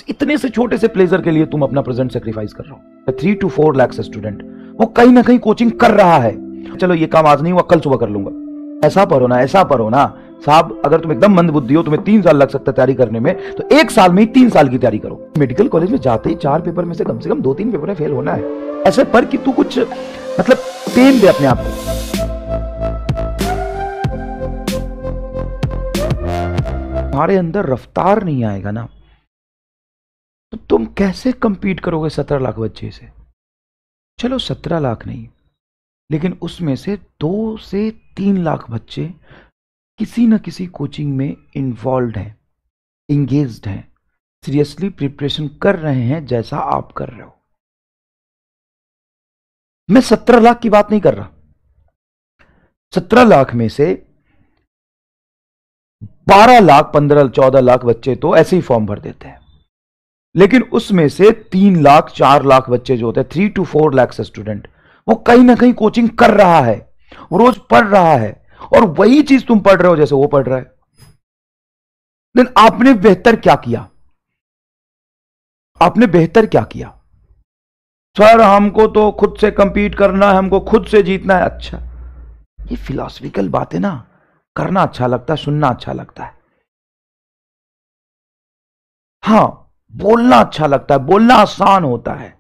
इतने से छोटे से प्लेजर के लिए तुम अपना प्रेजेंट सेक्रीफाइस कर रहे हो। 3 to 4 लाख स्टूडेंट वो कहीं ना कहीं कोचिंग कर रहा है। चलो ये काम आज नहीं हुआ, कल सुबह कर लूंगा। ऐसा पढ़ो ना, ऐसा पढ़ो ना साहब। अगर तुम एकदम मंद बुद्धि हो, तुम्हें 3 साल लग सकता है तैयारी करने में, तो 1 साल में ही 3 साल की तैयारी करो। मेडिकल कॉलेज में जाते ही 4 पेपर में से कम 2-3 पेपर में फेल होना है। ऐसे पर कि तू कुछ मतलब पेन दे अपने आप को। तुम्हारे अंदर रफ्तार नहीं आएगा ना, तो तुम कैसे कंपीट करोगे 17 लाख बच्चे से। चलो 17 लाख नहीं, लेकिन उसमें से 2 से 3 लाख बच्चे किसी न किसी कोचिंग में इन्वॉल्व हैं, इंगेज्ड हैं, सीरियसली प्रिपरेशन कर रहे हैं जैसा आप कर रहे हो। मैं 17 लाख की बात नहीं कर रहा। 17 लाख में से 12 लाख 15 14 लाख बच्चे तो ऐसे ही फॉर्म भर देते हैं, लेकिन उसमें से 3 लाख 4 लाख बच्चे जो होते हैं, 3 to 4 लाख स्टूडेंट, वो कहीं ना कहीं कोचिंग कर रहा है, वो रोज पढ़ रहा है, और वही चीज तुम पढ़ रहे हो जैसे वो पढ़ रहा है। लेकिन आपने बेहतर क्या किया? आपने बेहतर क्या किया? सर हमको तो खुद से कंपीट करना है, हमको खुद से जीतना है। अच्छा, ये फिलॉसफिकल बात है ना, करना अच्छा लगता है, सुनना अच्छा लगता है। हां, बोलना अच्छा लगता है, बोलना आसान होता है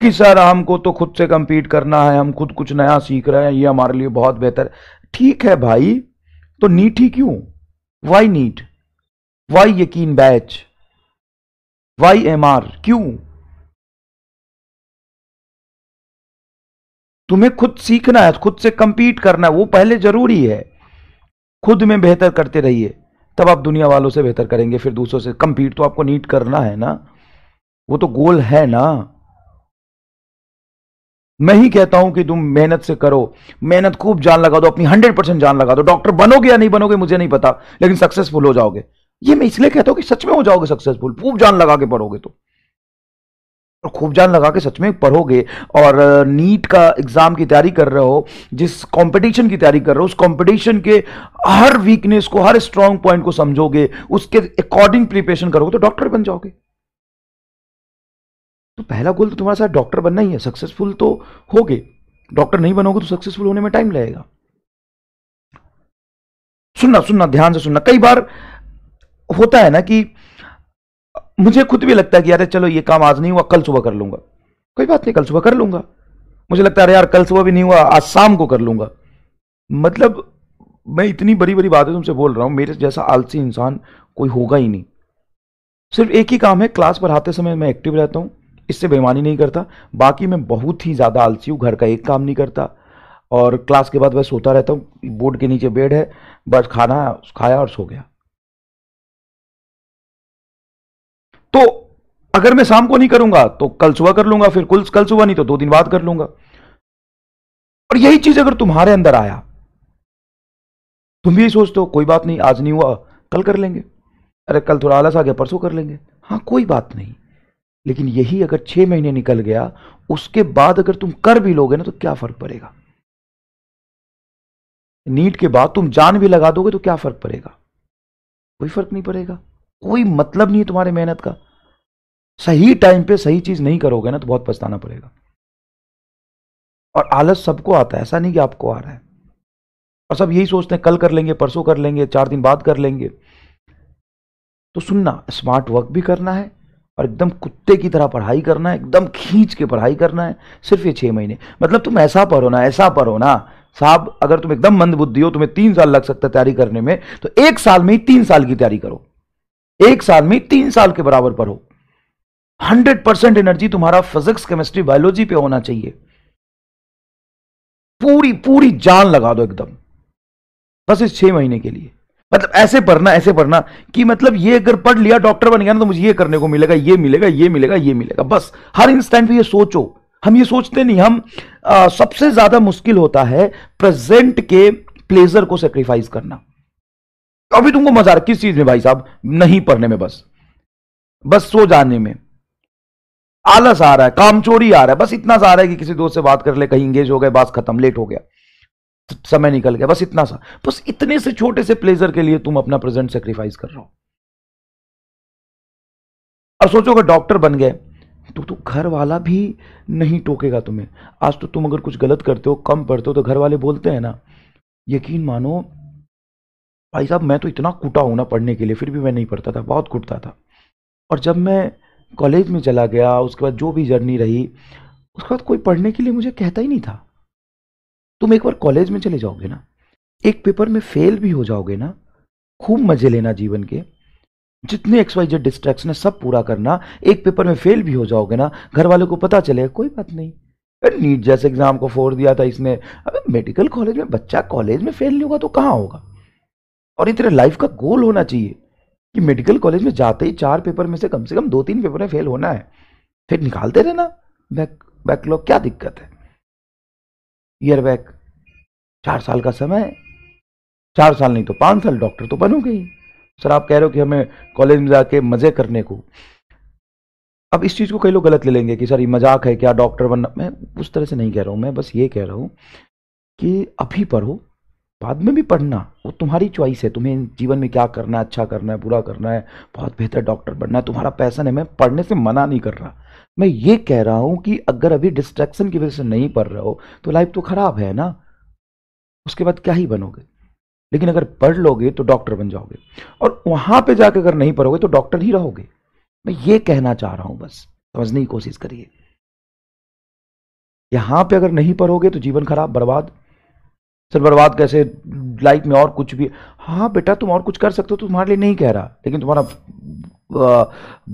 कि सर हमको तो खुद से कंपीट करना है, हम खुद कुछ नया सीख रहे हैं, ये हमारे लिए बहुत बेहतर। ठीक है भाई, तो नीट ही क्यों? Why NEET? Why Yakeen batch? Why MR? क्यों? तुम्हें खुद सीखना है, खुद से कंपीट करना है, वो पहले जरूरी है। खुद में बेहतर करते रहिए, तब आप दुनिया वालों से बेहतर करेंगे। फिर दूसरों से कंपीट तो आपको नीट करना है ना, वो तो गोल है ना। मैं ही कहता हूं कि तुम मेहनत से करो, मेहनत खूब जान लगा दो, अपनी 100% जान लगा दो। डॉक्टर बनोगे या नहीं बनोगे मुझे नहीं पता, लेकिन सक्सेसफुल हो जाओगे। ये मैं इसलिए कहता हूं कि सच में हो जाओगे सक्सेसफुल, खूब जान लगा के पढ़ोगे तो। और खूब जान लगा के सच में पढ़ोगे, और नीट का एग्जाम की तैयारी कर रहे हो, जिस कंपटीशन की तैयारी कर रहे हो, उस कंपटीशन के हर वीकनेस को, हर स्ट्रांग पॉइंट को समझोगे, उसके अकॉर्डिंग प्रिपरेशन करोगे, तो डॉक्टर बन जाओगे। तो पहला गोल तो तुम्हारा साथ डॉक्टर बनना ही है। सक्सेसफुल तो होगे, डॉक्टर नहीं बनोगे तो सक्सेसफुल होने में टाइम लगेगा। सुनना सुनना, ध्यान से सुनना। कई बार होता है ना कि मुझे खुद भी लगता है कि यार चलो ये काम आज नहीं हुआ, कल सुबह कर लूंगा। कोई बात नहीं, कल सुबह कर लूंगा। मुझे लगता है अरे यार कल सुबह भी नहीं हुआ, आज शाम को कर लूंगा। मतलब मैं इतनी बड़ी बड़ी बातें तुमसे बोल रहा हूं, मेरे जैसा आलसी इंसान कोई होगा ही नहीं। सिर्फ एक ही काम है, क्लास पढ़ाते समय मैं एक्टिव रहता हूं, इससे बेईमानी नहीं करता। बाकी मैं बहुत ही ज्यादा आलसी हूं, घर का एक काम नहीं करता, और क्लास के बाद मैं सोता रहता हूं। बोर्ड के नीचे बेड है, बस खाना खाया और सो गया। तो अगर मैं शाम को नहीं करूंगा तो कल सुबह कर लूंगा, फिर कल सुबह नहीं तो 2 दिन बाद कर लूंगा। और यही चीज अगर तुम्हारे अंदर आया, तुम भी यही सोचते हो कोई बात नहीं, आज नहीं हुआ कल कर लेंगे, अरे कल थोड़ा आलस आ गया परसों कर लेंगे, हाँ कोई बात नहीं। लेकिन यही अगर 6 महीने निकल गया, उसके बाद अगर तुम कर भी लोगे ना, तो क्या फर्क पड़ेगा? नीट के बाद तुम जान भी लगा दोगे तो क्या फर्क पड़ेगा? कोई फर्क नहीं पड़ेगा। कोई मतलब नहीं है तुम्हारे मेहनत का। सही टाइम पे सही चीज नहीं करोगे ना, तो बहुत पछताना पड़ेगा। और आलस सबको आता है, ऐसा नहीं कि आपको आ रहा है। और सब यही सोचते हैं कल कर लेंगे, परसों कर लेंगे, 4 दिन बाद कर लेंगे। तो सुनना, स्मार्ट वर्क भी करना है, और एकदम कुत्ते की तरह पढ़ाई करना है, एकदम खींच के पढ़ाई करना है। सिर्फ ये 6 महीने, मतलब तुम ऐसा पढ़ो ना, ऐसा पढ़ो ना साहब। अगर तुम एकदम मंद बुद्धि हो, तुम्हें 3 साल लग सकता है तैयारी करने में, तो 1 साल में ही 3 साल की तैयारी करो। 1 साल में 3 साल के बराबर पढ़ो। 100% एनर्जी तुम्हारा फिजिक्स, केमिस्ट्री, बायोलॉजी पे होना चाहिए। पूरी पूरी जान लगा दो एकदम, बस इस 6 महीने के लिए। मतलब ऐसे पढ़ना कि मतलब ये अगर पढ़ लिया, डॉक्टर बन गया ना, तो मुझे ये करने को मिलेगा, ये मिलेगा, ये मिलेगा, ये मिलेगा। बस हर इंस्टेंट पे ये सोचो। हम ये सोचते नहीं। हम सबसे ज्यादा मुश्किल होता है प्रेजेंट के प्लेजर को सेक्रीफाइस करना। अभी तुमको मजा आ रहा है किस चीज में भाई साहब? नहीं पढ़ने में, बस सो जाने में। आलस आ रहा है, कामचोरी आ रहा है, बस इतना सा आ रहा है कि किसी दोस्त से बात कर ले, कहीं इंगेज हो गए, बात खत्म, लेट हो गया, समय निकल गया, बस इतना सा। बस इतने से छोटे से प्लेजर के लिए तुम अपना प्रेजेंट सेक्रीफाइस कर रहे हो। और सोचो अगर डॉक्टर बन गए तो घर वाला भी नहीं टोकेगा तुम्हें। आज तो तुम अगर कुछ गलत करते हो, कम पढ़ते हो, तो घर वाले बोलते हैं ना, यकीन मानो भाई साहब मैं तो इतना कूटा हूं ना पढ़ने के लिए, फिर भी मैं नहीं पढ़ता था, बहुत कूटता था। और जब मैं कॉलेज में चला गया, उसके बाद जो भी जर्नी रही, उसके बाद कोई पढ़ने के लिए मुझे कहता ही नहीं था। तुम एक बार कॉलेज में चले जाओगे ना, एक पेपर में फेल भी हो जाओगे ना, खूब मजे लेना जीवन के, जितने XYZ डिस्ट्रैक्शन है सब पूरा करना। एक पेपर में फेल भी हो जाओगे ना, घर वालों को पता चलेगा, कोई बात नहीं, नीट जैसे एग्जाम को फोड़ दिया था इसने, अबे मेडिकल कॉलेज में बच्चा कॉलेज में फेल नहीं होगा तो कहां होगा। और ये तेरे लाइफ का गोल होना चाहिए कि मेडिकल कॉलेज में जाते ही 4 पेपर में से कम 2-3 पेपर में फेल होना है, फिर निकालते रहना बैकलॉग, क्या दिक्कत है। ईयर बैक 4 साल का समय, 4 साल नहीं तो 5 साल, डॉक्टर तो बनोगे ही। सर आप कह रहे हो कि हमें कॉलेज में जाके मजे करने को, अब इस चीज को कई लोग गलत ले लेंगे कि सर ये मजाक है क्या डॉक्टर बनना। मैं उस तरह से नहीं कह रहा हूं, मैं बस ये कह रहा हूं कि अभी पढ़ो, बाद में भी पढ़ना, वो तुम्हारी चॉइस है, तुम्हें जीवन में क्या करना है, अच्छा करना है, बुरा करना है, बहुत बेहतर डॉक्टर बनना है, तुम्हारा पैशन है। मैं पढ़ने से मना नहीं कर रहा, मैं ये कह रहा हूं कि अगर अभी डिस्ट्रैक्शन की वजह से नहीं पढ़ रहे हो तो लाइफ तो खराब है ना, उसके बाद क्या ही बनोगे। लेकिन अगर पढ़ लोगे तो डॉक्टर बन जाओगे, और वहां पे जाकर अगर नहीं पढ़ोगे तो डॉक्टर ही रहोगे। मैं ये कहना चाह रहा हूं, बस समझने की कोशिश करिए। यहां पे अगर नहीं पढ़ोगे तो जीवन खराब, बर्बाद। सर बर्बाद कैसे, लाइफ में और कुछ भी, हाँ बेटा तुम और कुछ कर सकते हो, तो तुम्हारे लिए नहीं कह रहा, लेकिन तुम्हारा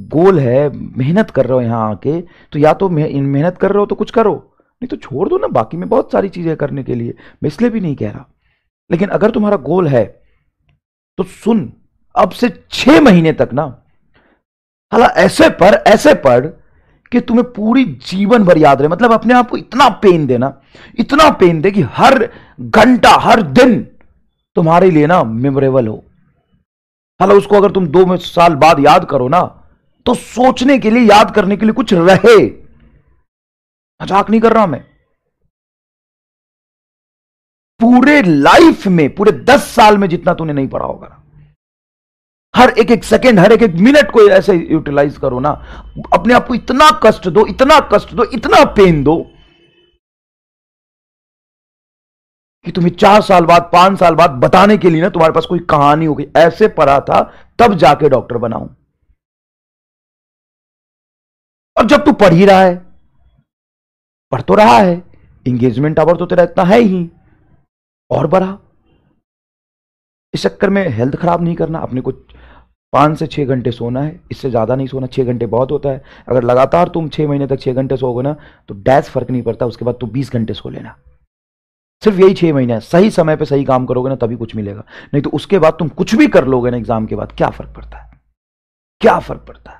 गोल है, मेहनत कर रहे हो यहाँ आके, तो या तो मेहनत कर रहे हो तो कुछ करो, नहीं तो छोड़ दो ना, बाकी में बहुत सारी चीजें करने के लिए, मैं इसलिए भी नहीं कह रहा। लेकिन अगर तुम्हारा गोल है तो सुन, अब से 6 महीने तक ना, हाला ऐसे पढ़ कि तुम्हें पूरी जीवन भर याद रहे। मतलब अपने आप को इतना पेन देना, इतना पेन दे कि हर घंटा हर दिन तुम्हारे लिए ना मेमोरेबल हो। हाला उसको अगर तुम 2 साल बाद याद करो ना, तो सोचने के लिए, याद करने के लिए कुछ रहे। मजाक नहीं कर रहा मैं। पूरे लाइफ में, पूरे 10 साल में जितना तूने नहीं पढ़ा होगा, हर एक एक सेकेंड, हर एक एक मिनट को ऐसे यूटिलाइज करो ना, अपने आप को इतना कष्ट दो, इतना कष्ट दो, इतना पेन दो कि तुम्हें 4 साल बाद, 5 साल बाद बताने के लिए ना तुम्हारे पास कोई कहानी होगी, ऐसे पढ़ा था तब जाके डॉक्टर बनाऊं। अब जब तू पढ़ ही रहा है, पढ़ तो रहा है, इंगेजमेंट आवर तो तेरा इतना है ही, और बढ़ा। इस चक्कर में हेल्थ खराब नहीं करना, अपने को 5 से 6 घंटे सोना है, इससे ज़्यादा नहीं सोना। 6 घंटे बहुत होता है, अगर लगातार तुम 6 महीने तक 6 घंटे सोओगे ना तो डैश फर्क नहीं पड़ता, उसके बाद तो 20 घंटे सो लेना। सिर्फ यही 6 महीने है, सही समय पे सही काम करोगे ना तभी कुछ मिलेगा, नहीं तो उसके बाद तुम कुछ भी कर लोगे ना एग्जाम के बाद, क्या फर्क पड़ता है, क्या फर्क पड़ता है।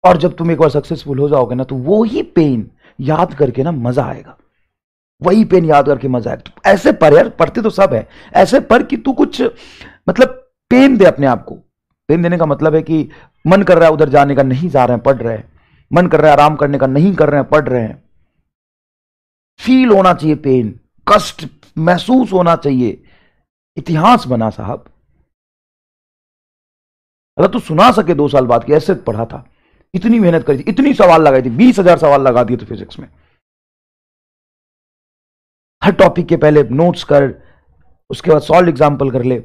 और जब तुम एक बार सक्सेसफुल हो जाओगे ना तो वो ही पेन याद करके ना मजा आएगा, वही पेन याद करके मजा आएगा। तो ऐसे पर यार, पढ़ते तो सब है, ऐसे पर कि तू कुछ मतलब पेन दे अपने आप को। पेन देने का मतलब है कि मन कर रहा है उधर जाने का, नहीं जा रहे हैं, पढ़ रहे हैं, मन कर रहा है आराम करने का, नहीं कर रहे हैं, पढ़ रहे हैं। फील होना चाहिए पेन, कष्ट महसूस होना चाहिए। इतिहास बना साहब, अगर तू सुना सके 2 साल बाद कि ऐसे पढ़ा था, इतनी मेहनत करी थी, इतनी सवाल लगाई थी, 20,000 सवाल लगा दिए थे फिजिक्स में, हर टॉपिक के पहले नोट्स कर, उसके बाद सॉल्व एग्जाम्पल कर ले,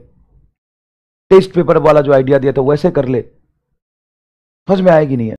टेस्ट पेपर वाला जो आइडिया दिया था वैसे कर ले, समझ में आएगी नहीं है।